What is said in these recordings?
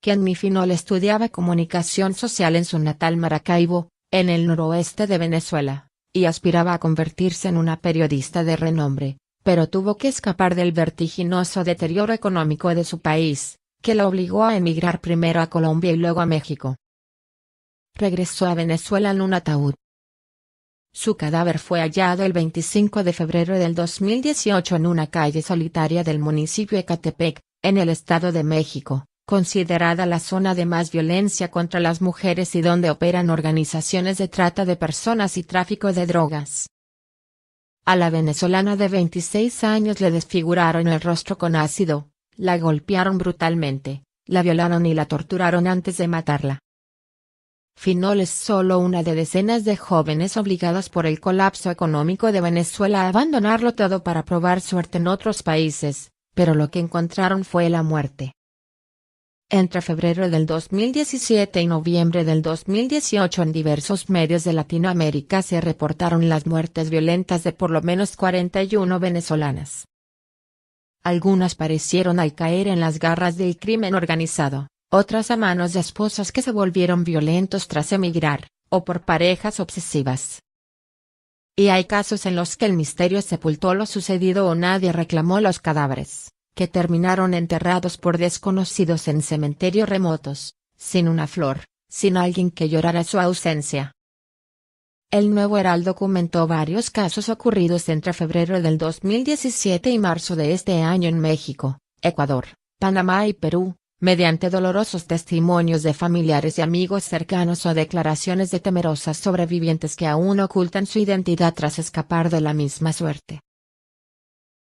Kianmi Finol estudiaba comunicación social en su natal Maracaibo, en el noroeste de Venezuela, y aspiraba a convertirse en una periodista de renombre, pero tuvo que escapar del vertiginoso deterioro económico de su país, que la obligó a emigrar primero a Colombia y luego a México. Regresó a Venezuela en un ataúd. Su cadáver fue hallado el 25 de febrero del 2018 en una calle solitaria del municipio Ecatepec, en el Estado de México, considerada la zona de más violencia contra las mujeres y donde operan organizaciones de trata de personas y tráfico de drogas. A la venezolana de 26 años le desfiguraron el rostro con ácido, la golpearon brutalmente, la violaron y la torturaron antes de matarla. Finol es solo una de decenas de jóvenes obligados por el colapso económico de Venezuela a abandonarlo todo para probar suerte en otros países, pero lo que encontraron fue la muerte. Entre febrero del 2017 y noviembre del 2018 en diversos medios de Latinoamérica se reportaron las muertes violentas de por lo menos 41 venezolanas. Algunas perecieron al caer en las garras del crimen organizado, otras a manos de esposos que se volvieron violentos tras emigrar, o por parejas obsesivas. Y hay casos en los que el misterio sepultó lo sucedido o nadie reclamó los cadáveres, que terminaron enterrados por desconocidos en cementerios remotos, sin una flor, sin alguien que llorara su ausencia. El Nuevo Herald documentó varios casos ocurridos entre febrero del 2017 y marzo de este año en México, Ecuador, Panamá y Perú, mediante dolorosos testimonios de familiares y amigos cercanos o declaraciones de temerosas sobrevivientes que aún ocultan su identidad tras escapar de la misma suerte.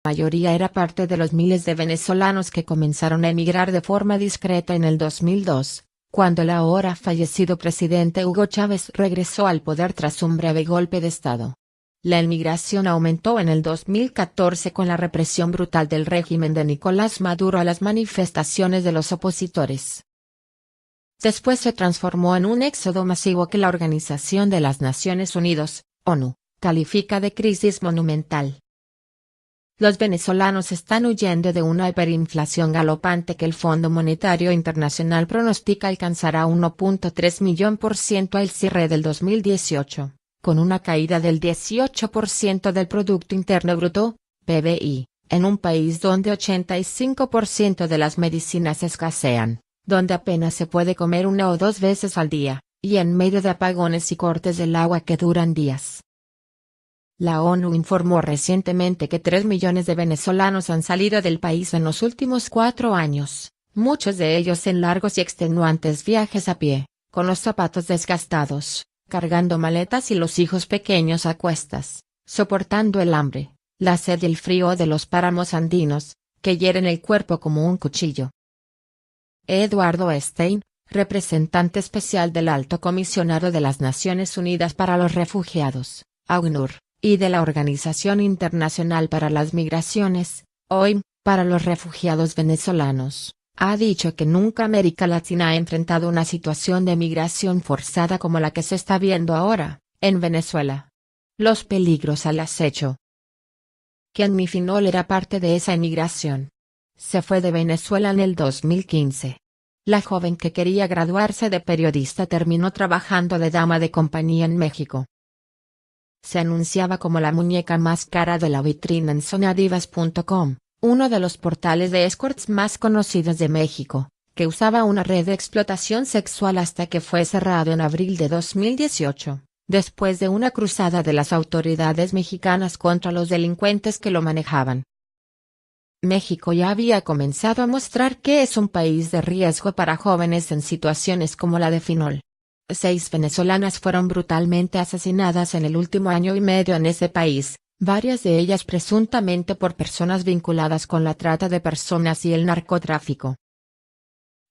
La mayoría era parte de los miles de venezolanos que comenzaron a emigrar de forma discreta en el 2002, cuando el ahora fallecido presidente Hugo Chávez regresó al poder tras un breve golpe de Estado. La emigración aumentó en el 2014 con la represión brutal del régimen de Nicolás Maduro a las manifestaciones de los opositores. Después se transformó en un éxodo masivo que la Organización de las Naciones Unidas, ONU, califica de crisis monumental. Los venezolanos están huyendo de una hiperinflación galopante que el Fondo Monetario Internacional pronostica alcanzará 1.3 millón % al cierre del 2018, con una caída del 18% del Producto Interno Bruto, PBI, en un país donde 85% de las medicinas escasean, donde apenas se puede comer una o dos veces al día, y en medio de apagones y cortes del agua que duran días. La ONU informó recientemente que 3 millones de venezolanos han salido del país en los últimos 4 años, muchos de ellos en largos y extenuantes viajes a pie, con los zapatos desgastados, cargando maletas y los hijos pequeños a cuestas, soportando el hambre, la sed y el frío de los páramos andinos, que hieren el cuerpo como un cuchillo. Eduardo Stein, representante especial del Alto Comisionado de las Naciones Unidas para los Refugiados, ACNUR, y de la Organización Internacional para las Migraciones, OIM, para los refugiados venezolanos, ha dicho que nunca América Latina ha enfrentado una situación de migración forzada como la que se está viendo ahora, en Venezuela. Los peligros al acecho. Kianmi Finol era parte de esa emigración. Se fue de Venezuela en el 2015. La joven que quería graduarse de periodista terminó trabajando de dama de compañía en México. Se anunciaba como la muñeca más cara de la vitrina en zonadivas.com, uno de los portales de escorts más conocidos de México, que usaba una red de explotación sexual hasta que fue cerrado en abril de 2018, después de una cruzada de las autoridades mexicanas contra los delincuentes que lo manejaban. México ya había comenzado a mostrar que es un país de riesgo para jóvenes en situaciones como la de Finol. 6 venezolanas fueron brutalmente asesinadas en el último año y medio en ese país, varias de ellas presuntamente por personas vinculadas con la trata de personas y el narcotráfico.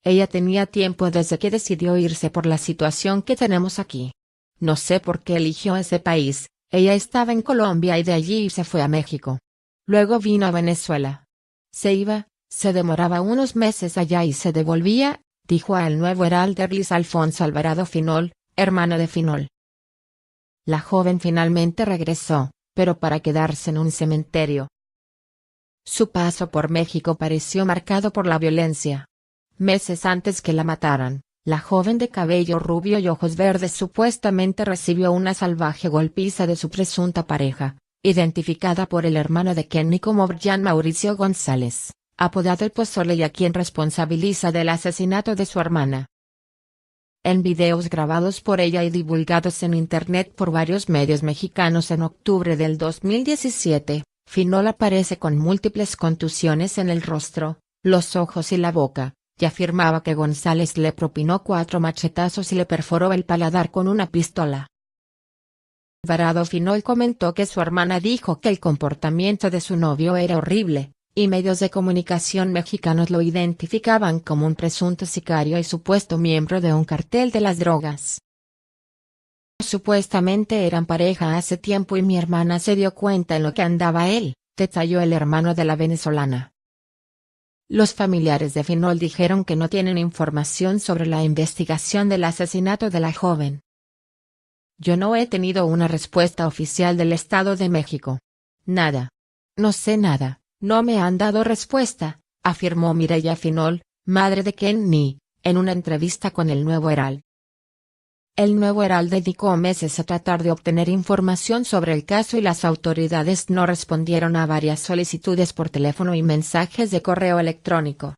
Ella tenía tiempo desde que decidió irse por la situación que tenemos aquí. No sé por qué eligió ese país, ella estaba en Colombia y de allí se fue a México. Luego vino a Venezuela. Se iba, se demoraba unos meses allá y se devolvía, dijo a El Nuevo Herald Luis Alfonso Alvarado Finol, hermano de Finol. La joven finalmente regresó, pero para quedarse en un cementerio. Su paso por México pareció marcado por la violencia. Meses antes que la mataran, la joven de cabello rubio y ojos verdes supuestamente recibió una salvaje golpiza de su presunta pareja, identificada por el hermano de Kenny como Brian Mauricio González, apodado El Pozole, y a quien responsabiliza del asesinato de su hermana. En videos grabados por ella y divulgados en internet por varios medios mexicanos en octubre del 2017, Finol aparece con múltiples contusiones en el rostro, los ojos y la boca, y afirmaba que González le propinó 4 machetazos y le perforó el paladar con una pistola. Alvarado Finol comentó que su hermana dijo que el comportamiento de su novio era horrible, y medios de comunicación mexicanos lo identificaban como un presunto sicario y supuesto miembro de un cartel de las drogas. Supuestamente eran pareja hace tiempo y mi hermana se dio cuenta en lo que andaba él, detalló el hermano de la venezolana. Los familiares de Finol dijeron que no tienen información sobre la investigación del asesinato de la joven. Yo no he tenido una respuesta oficial del Estado de México. Nada. No sé nada. No me han dado respuesta, afirmó Mireya Finol, madre de Kenny, en una entrevista con El Nuevo Herald. El Nuevo Herald dedicó meses a tratar de obtener información sobre el caso y las autoridades no respondieron a varias solicitudes por teléfono y mensajes de correo electrónico.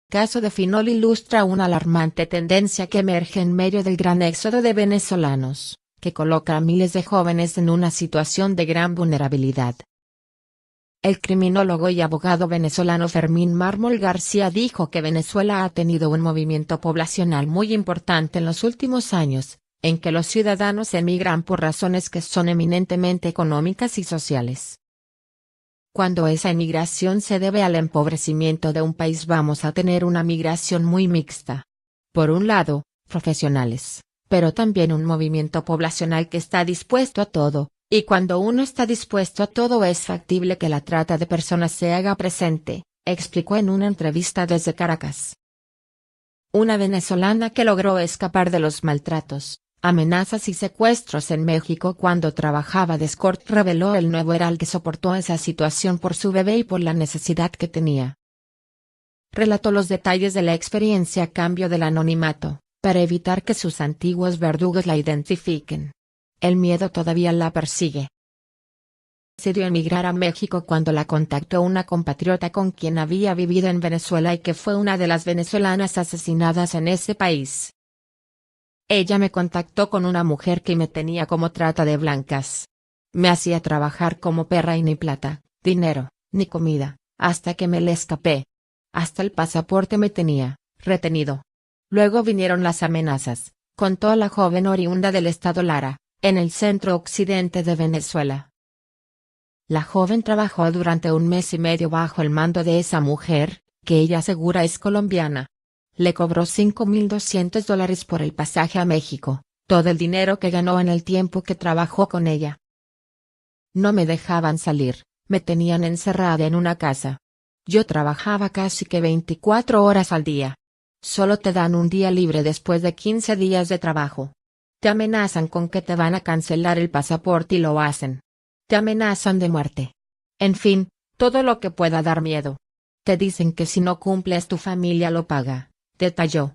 El caso de Finol ilustra una alarmante tendencia que emerge en medio del gran éxodo de venezolanos, que coloca a miles de jóvenes en una situación de gran vulnerabilidad. El criminólogo y abogado venezolano Fermín Mármol García dijo que Venezuela ha tenido un movimiento poblacional muy importante en los últimos años, en que los ciudadanos emigran por razones que son eminentemente económicas y sociales. Cuando esa emigración se debe al empobrecimiento de un país, vamos a tener una migración muy mixta. Por un lado, profesionales, pero también un movimiento poblacional que está dispuesto a todo. Y cuando uno está dispuesto a todo es factible que la trata de personas se haga presente, explicó en una entrevista desde Caracas. Una venezolana que logró escapar de los maltratos, amenazas y secuestros en México cuando trabajaba de escort reveló El Nuevo Herald que soportó esa situación por su bebé y por la necesidad que tenía. Relató los detalles de la experiencia a cambio del anonimato, para evitar que sus antiguos verdugos la identifiquen. El miedo todavía la persigue. Decidió emigrar a México cuando la contactó una compatriota con quien había vivido en Venezuela y que fue una de las venezolanas asesinadas en ese país. Ella me contactó con una mujer que me tenía como trata de blancas. Me hacía trabajar como perra y ni plata, dinero, ni comida, hasta que me le escapé. Hasta el pasaporte me tenía retenido. Luego vinieron las amenazas, contó la joven oriunda del estado Lara, en el centro occidente de Venezuela. La joven trabajó durante 1 mes y medio bajo el mando de esa mujer, que ella asegura es colombiana. Le cobró $5.200 por el pasaje a México, todo el dinero que ganó en el tiempo que trabajó con ella. No me dejaban salir, me tenían encerrada en una casa. Yo trabajaba casi que 24 horas al día. Solo te dan un día libre después de 15 días de trabajo. Te amenazan con que te van a cancelar el pasaporte y lo hacen. Te amenazan de muerte. En fin, todo lo que pueda dar miedo. Te dicen que si no cumples tu familia lo paga, detalló.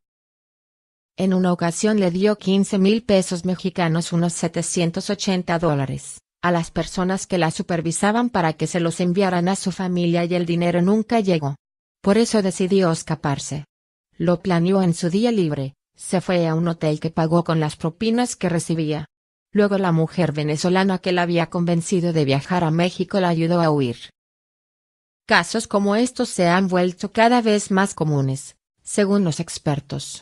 En una ocasión le dio 15,000 pesos mexicanos, unos $780, a las personas que la supervisaban para que se los enviaran a su familia y el dinero nunca llegó. Por eso decidió escaparse. Lo planeó en su día libre. Se fue a un hotel que pagó con las propinas que recibía. Luego la mujer venezolana que la había convencido de viajar a México la ayudó a huir. Casos como estos se han vuelto cada vez más comunes, según los expertos.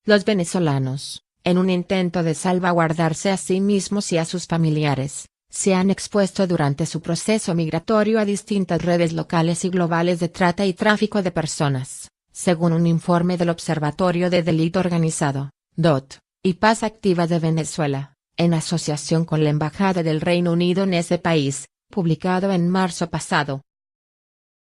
Los venezolanos, en un intento de salvaguardarse a sí mismos y a sus familiares, se han expuesto durante su proceso migratorio a distintas redes locales y globales de trata y tráfico de personas. Según un informe del Observatorio de Delito Organizado, DOT, y Paz Activa de Venezuela, en asociación con la Embajada del Reino Unido en ese país, publicado en marzo pasado.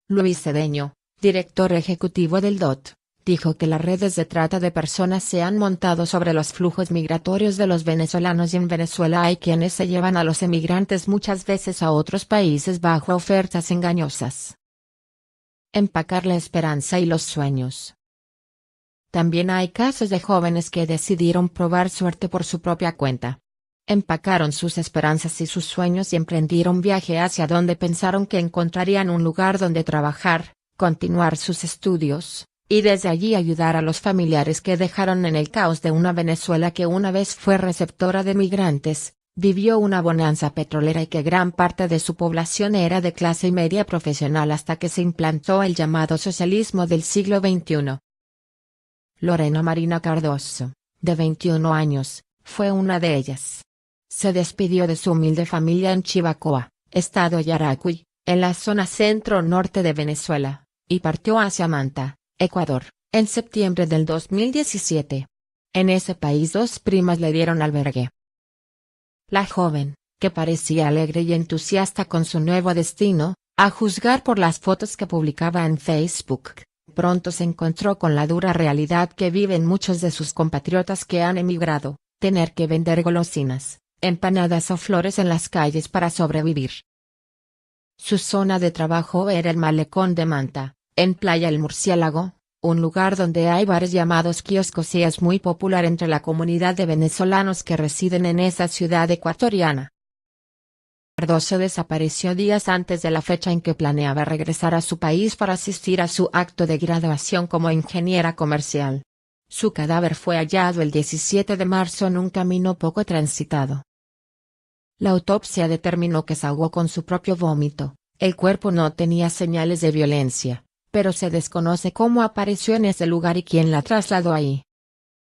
Luis Cedeño, director ejecutivo del DOT, dijo que las redes de trata de personas se han montado sobre los flujos migratorios de los venezolanos y en Venezuela hay quienes se llevan a los emigrantes muchas veces a otros países bajo ofertas engañosas. Empacar la esperanza y los sueños. También hay casos de jóvenes que decidieron probar suerte por su propia cuenta. Empacaron sus esperanzas y sus sueños y emprendieron viaje hacia donde pensaron que encontrarían un lugar donde trabajar, continuar sus estudios, y desde allí ayudar a los familiares que dejaron en el caos de una Venezuela que una vez fue receptora de migrantes, vivió una bonanza petrolera y que gran parte de su población era de clase media profesional hasta que se implantó el llamado socialismo del siglo XXI. Lorena Marina Cardoso, de 21 años, fue una de ellas. Se despidió de su humilde familia en Chivacoa, estado Yaracuy, en la zona centro-norte de Venezuela, y partió hacia Manta, Ecuador, en septiembre del 2017. En ese país dos primas le dieron albergue. La joven, que parecía alegre y entusiasta con su nuevo destino, a juzgar por las fotos que publicaba en Facebook, pronto se encontró con la dura realidad que viven muchos de sus compatriotas que han emigrado, tener que vender golosinas, empanadas o flores en las calles para sobrevivir. Su zona de trabajo era el malecón de Manta, en Playa El Murciélago, un lugar donde hay bares llamados kioscos y es muy popular entre la comunidad de venezolanos que residen en esa ciudad ecuatoriana. Cardoso desapareció días antes de la fecha en que planeaba regresar a su país para asistir a su acto de graduación como ingeniera comercial. Su cadáver fue hallado el 17 de marzo en un camino poco transitado. La autopsia determinó que se ahogó con su propio vómito. El cuerpo no tenía señales de violencia, pero se desconoce cómo apareció en ese lugar y quién la trasladó ahí.